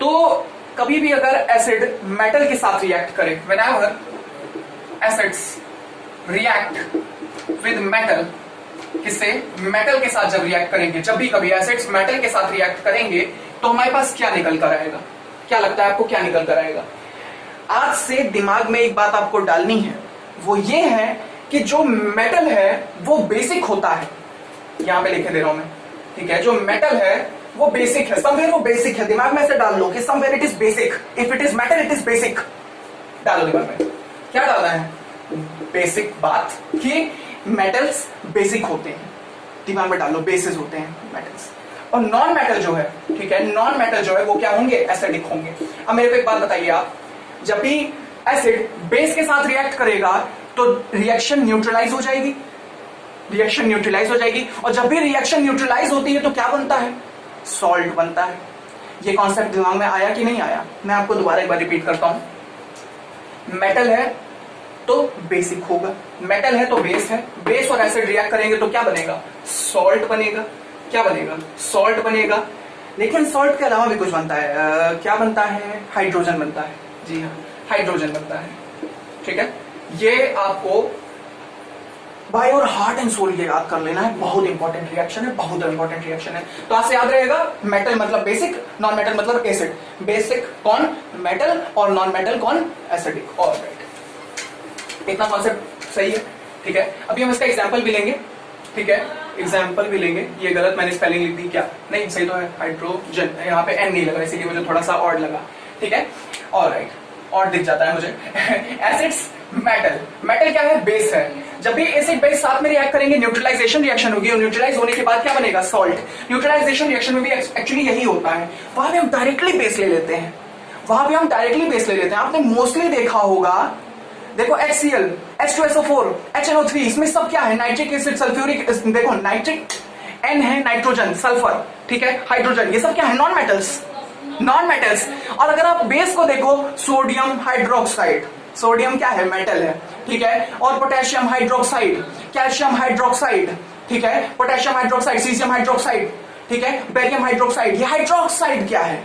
तो कभी भी अगर एसिड मेटल के साथ रिएक्ट करे, whenever acids react with metal, किससे? मेटल के साथ जब रिएक्ट करेंगे, जब भी कभी एसिड्स मेटल के साथ रिएक्ट करेंगे तो हमारे पास क्या निकल कर आएगा? क्या लगता है आपको क्या निकल कर आएगा? आज से दिमाग में एक बात आपको डालनी है, वो ये है कि जो मेटल है वो बेसिक होता है। यहां पे लिखे दे रहा हूं मैं, ठीक है? जो मेटल है वो बेसिक है, समवेयर वो बेसिक है। दिमाग में ऐसे डाल लो कि somewhere it is basic, if it is metal it is basic. डालो दिमाग में, क्या डालना है? बेसिक बात कि मेटल्स बेसिक होते हैं, दिमाग में डालो, बेसिस होते हैं मेटल्स। और नॉन मेटल जो है, ठीक है, नॉन मेटल जो है वो क्या होंगे? एसिडिक होंगे। अब मेरे को एक बात बताइए आप, जब भी एसिड बेस के साथ रिएक्ट करेगा तो रिएक्शन न्यूट्रलाइज हो जाएगी, रिएक्शन न्यूट्रलाइज हो जाएगी। और जब भी रिएक्शन न्यूट्रलाइज होती है तो क्या बनता है? सॉल्ट बनता है। ये कॉन्सेप्ट दिमाग में आया कि नहीं आया? मैं आपको दोबारा एक बार रिपीट करता हूं। मेटल है तो बेसिक होगा, मेटल है तो बेस है, बेस और एसिड रिएक्ट करेंगे तो क्या बनेगा? सॉल्ट बनेगा। क्या बनेगा? सॉल्ट बनेगा। लेकिन सॉल्ट के अलावा भी कुछ बनता है। क्या बनता है? हाइड्रोजन बनता है। जी हाँ, हाइड्रोजन बनता है, ठीक है? ये आपको बाय और हार्ट एंड सोल ये याद कर लेना है, बहुत इंपॉर्टेंट रिएक्शन है, बहुत इंपॉर्टेंट रिएक्शन है। तो आज से याद रहेगा, मेटल मतलब बेसिक, नॉन मेटल मतलब एसिड। बेसिक कौन? मेटल, और नॉन मेटल कौन? एसिडिक। ऑलराइट, इतना कॉन्सेप्ट सही है, ठीक है? अभी हम इसका एग्जांपल भी लेंगे, ठीक है? एग्जाम्पल भी लेंगे। ये गलत मैंने स्पेलिंग लिख दी क्या? नहीं, सही तो है, हाइड्रोजन। यहाँ पे एन नहीं लगा, इसीलिए मुझे थोड़ा सा ऑड लगा, ठीक है? ऑलराइट, ऑड दिख जाता है मुझे। एसिड्स, मेटल, मेटल क्या है? बेस है। जब भी एसिड बेस साथ में रिएक्ट करेंगे न्यूट्रलाइजेशन रिएक्शन होगी, और न्यूट्रलाइज होने के बाद क्या बनेगा? सॉल्ट। न्यूट्रलाइजेशन रिएक्शन में भी एक्चुअली यही होता है, वहां पे हम डायरेक्टली बेस ले लेते हैं, वहां पे हम डायरेक्टली बेस ले लेते हैं। आपने मोस्टली देखा होगा, देखो HCl, H2SO4, HNO3, इसमें सब क्या है? नाइट्रिक एसिड, सल्फ्यूरिक, देखो नाइट्रिक, N है नाइट्रोजन, सल्फर, ठीक है, हाइड्रोजन, ये सब क्या है? Non metals, non metals. और अगर आप बेस को देखो, सोडियम हाइड्रोक्साइड, सोडियम क्या है? मेटल है, ठीक है? और पोटेशियम हाइड्रोक्साइड, कैल्शियम हाइड्रोक्साइड, ठीक है, पोटेशियम हाइड्रोक्साइड, सीजियम हाइड्रोक्साइड, ठीक है, बेरियम हाइड्रोक्साइड। ये हाइड्रोक्साइड क्या है?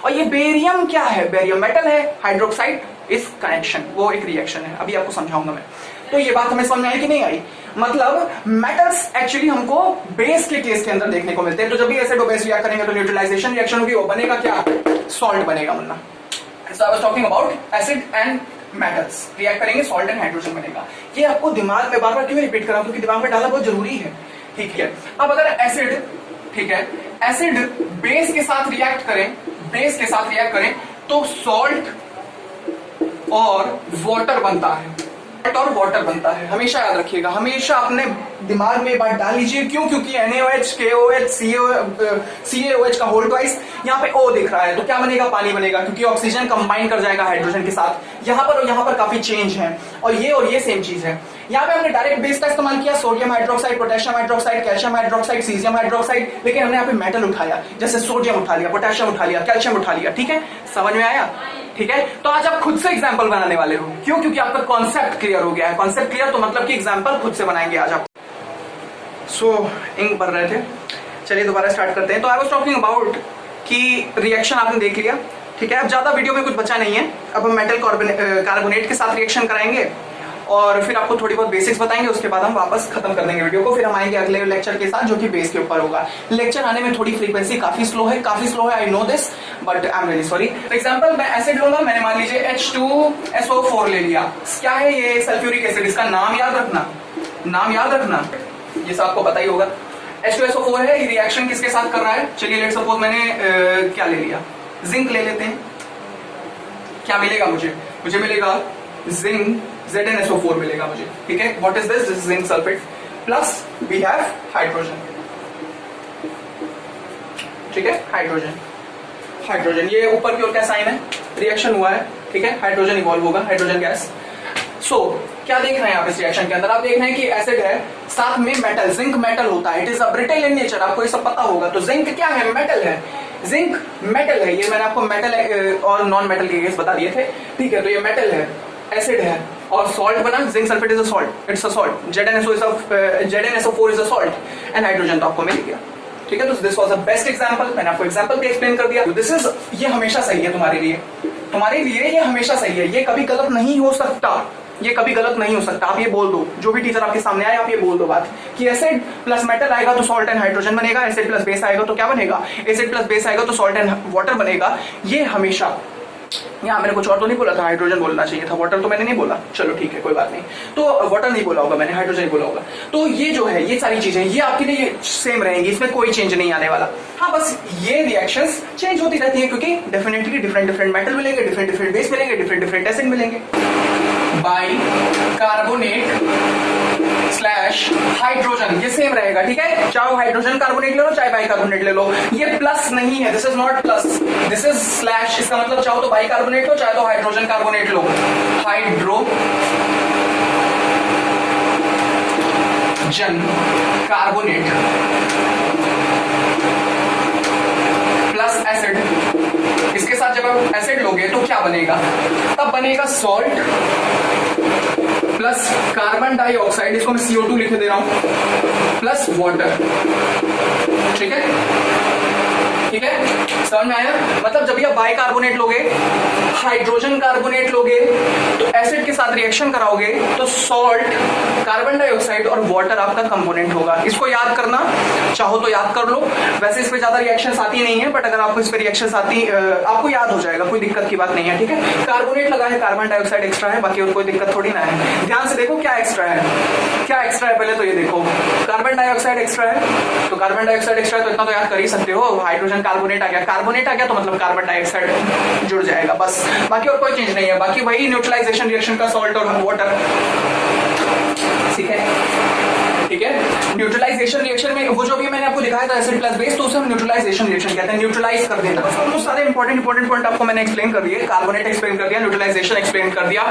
और ये बेरियम क्या है? बेरियम मेटल है, हाइड्रोक्साइड इस कनेक्शन, वो एक रिएक्शन है, अभी आपको समझाऊंगा मैं। तो ये बात हमें समझ में आई कि नहीं आई? मतलब मेटल्स एक्चुअली हमको बेस के केस के अंदर देखने को मिलते हैं। तो जब भी एसिड और बेस रिएक्ट करेंगे तो न्यूट्रलाइजेशन रिएक्शन होगी, वो बनेगा क्या? सॉल्ट बनेगा, वरना। So I was talking about acid and metals react करेंगे, सॉल्ट एंड हाइड्रोजन बनेगा। ये आपको दिमाग में बार बार क्यों रिपीट कर रहा हूं? क्योंकि दिमाग में डालना बहुत जरूरी है, ठीक है? अब अगर एसिड, ठीक है, एसिड बेस के साथ रिएक्ट करें, बेस के साथ रिएक्ट करें तो सॉल्ट और वाटर बनता है, और वाटर बनता है। हमेशा याद रखिएगा, हमेशा अपने दिमाग में बात डाल लीजिए। क्यों? क्योंकि NaOH, KOH, CaOH का होल ट्वाइस, यहाँ पे O दिख रहा है तो क्या बनेगा? पानी बनेगा, क्योंकि ऑक्सीजन कंबाइन कर जाएगा हाइड्रोजन के साथ। यहाँ पर और यहाँ पर काफी चेंज है, और ये सेम चीज है। यहाँ पे हमने डायरेक्ट बेस का इस्तेमाल किया, sodium hydroxide, potassium hydroxide, calcium hydroxide, caesium hydroxide, लेकिन हमने यहाँ पे मेटल उठाया, जैसे सोडियम उठा लिया, पोटेशियम उठा लिया, कैल्शियम उठा लिया, ठीक है? समझ में आया? ठीक है? तो आज आप खुद से एग्जाम्पल बनाने वाले हो। क्यों? क्योंकि आपका कॉन्सेप्ट क्लियर हो गया है। कॉन्सेप्ट क्लियर तो मतलब कि एग्जाम्पल खुद से बनाएंगे आज आप। इंक भर रहे थे, चलिए दोबारा स्टार्ट करते हैं। तो आई वाज टॉकिंग अबाउट कि रिएक्शन आपने देख लिया, ठीक है? अब ज्यादा वीडियो में कुछ बचा नहीं है। अब हम मेटल कार्बोनेट के साथ रिएक्शन कराएंगे और फिर आपको थोड़ी बहुत बेसिक्स बताएंगे, उसके बाद हम वापस खत्म कर देंगे वीडियो को। फिर हम आएंगे अगले लेक्चर के साथ जो कि बेस के ऊपर होगा। लेक्चर आने में थोड़ी फ्रीक्वेंसी काफी स्लो है, I know this, but I am very sorry. For example मैं एसिड लूंगा, मैंने मान लीजिए H2SO4 ले लिया। क्या है ये? Sulphuric acid. इसका नाम याद रखना, नाम याद रखना, ये सब आपको पता ही होगा। H2SO4 है, ये रिएक्शन किसके साथ कर रहा है? चलिए लेट्स सपोज मैंने क्या ले लिया? जिंक ले लेते हैं। क्या मिलेगा मुझे? मुझे मिलेगा जिंक, ZnSO4 मिलेगा मुझे, ठीक है? What is this? This is zinc sulphate plus we have hydrogen, ठीक है? हाइड्रोजन, हाइड्रोजन, ये ऊपर की ओर क्या साइन है? रिएक्शन हुआ है, ठीक है? हाइड्रोजन इवॉल्व होगा, हाइड्रोजन गैस। सो क्या देख रहे हैं आप इस रिएक्शन के अंदर? आप देख रहे हैं कि एसिड है, साथ में मेटल, जिंक मेटल होता है, it is a brittle in nature, आपको ये सब पता होगा। तो जिंक क्या है? मेटल है, जिंक मेटल है। ये मैंने आपको मेटल और नॉन मेटल के केस बता दिए थे, ठीक है? तो ये मेटल है, एसिड है, और सॉल्ट बना, zinc sulphate is a salt, it's a salt, ZnSO4 is a salt, and hydrogen तो आपको मिल गया, ठीक है, तो this was a best example, मैंने आपको एग्जांपल भी एक्सप्लेन कर दिया। दिस इज, ये हमेशा सही है तुम्हारे लिए, तुम्हारे लिए ये हमेशा सही है, ये कभी गलत नहीं हो सकता, ये कभी गलत नहीं हो सकता। आप ये बोल दो, जो भी टीचर आपके सामने आए आप ये बोल दो बात कि एसिड प्लस मेटल आएगा तो सॉल्ट एंड हाइड्रोजन बनेगा, एसिड प्लस बेस आएगा तो क्या बनेगा, एसिड प्लस बेस आएगा तो सॉल्ट एंड वाटर बनेगा। ये हमेशा, यहाँ मैंने कुछ और तो नहीं बोला था, हाइड्रोजन बोलना चाहिए था, वाटर तो मैंने नहीं बोला, चलो ठीक है कोई बात नहीं, तो वाटर नहीं बोला होगा मैंने, हाइड्रोजन बोला होगा। तो ये जो है, ये सारी चीजें ये आपके लिए सेम रहेंगी, इसमें कोई चेंज नहीं आने वाला। हाँ बस ये रिएक्शंस चेंज होती रहती है, क्योंकि डेफिनेटली डिफरेंट डिफरेंट मेटल मिलेंगे, डिफरेंट डिफरेंट बेस मिलेंगे, डिफरेंट डिफरेंट एसिड मिलेंगे। बाई कार्बोनेट स्लैश हाइड्रोजन, ये सेम रहेगा, ठीक है, चाहे हाइड्रोजन कार्बोनेट ले लो चाहे बाई कार्बोनेट ले लो, ये प्लस नहीं है, this is not plus, this is slash. इसका मतलब चाहो तो बाई कार्बोनेट लो चाहे तो हाइड्रोजन कार्बोनेट लो, हाइड्रोजन कार्बोनेट प्लस एसिड। इसके साथ जब आप एसिड लोगे तो क्या बनेगा, तब बनेगा सॉल्ट प्लस कार्बन डाइऑक्साइड, इसको मैं CO2 लिख दे रहा हूं, प्लस वाटर। ठीक है, ठीक है, समझ में आया? मतलब जब आप बाई कार्बोनेट लोगे, हाइड्रोजन कार्बोनेट लोगे, तो एसिड के साथ रिएक्शन कराओगे तो सॉल्ट, कार्बन डाइऑक्साइड और वाटर आपका कंपोनेंट होगा। इसको याद करना चाहो तो याद कर लो, वैसे इस पे ज्यादा रिएक्शंस आती नहीं है, बट अगर आपको इस पे रिएक्शंस आती, आपको याद हो जाएगा, कोई दिक्कत की बात नहीं है। ठीक है, कार्बोनेट लगा है, कार्बन डाइऑक्साइड एक्स्ट्रा है, बाकी और कोई दिक्कत थोड़ी ना है। ध्यान से देखो क्या एक्स्ट्रा है, क्या एक्स्ट्रा है, पहले तो ये देखो, कार्बन डाइऑक्साइड एक्स्ट्रा है, तो कार्बन डाइऑक्साइड एक्स्ट्रा है तो इतना तो याद कर ही सकते हो, हाइड्रोजन कार्बोनेट आ गया, कार्बोनेट आ गया तो मतलब कार्बन डाइऑक्साइड जुड़ जाएगा, बस, बाकी और कोई चेंज नहीं है, बाकी वही न्यूट्रलाइजेशन रिएक्शन का सॉल्ट और वाटर। ठीक है, ठीक है, न्यूट्रलाइजेशन रिएक्शन में वो जो भी मैंने आपको दिखाया था एसिड प्लस बेस, तो उसे हम न्यूट्रलाइजेशन रिएक्शन कहते हैं, न्यूट्रलाइज कर देना। बस सारे इंपॉर्टेंट पॉइंट आपको मैंने एक्सप्लेन कर दिए, कार्बोनेट एक्सप्लेन कर दिया, न्यूट्रलाइजेशन एक्सप्लेन कर दिया।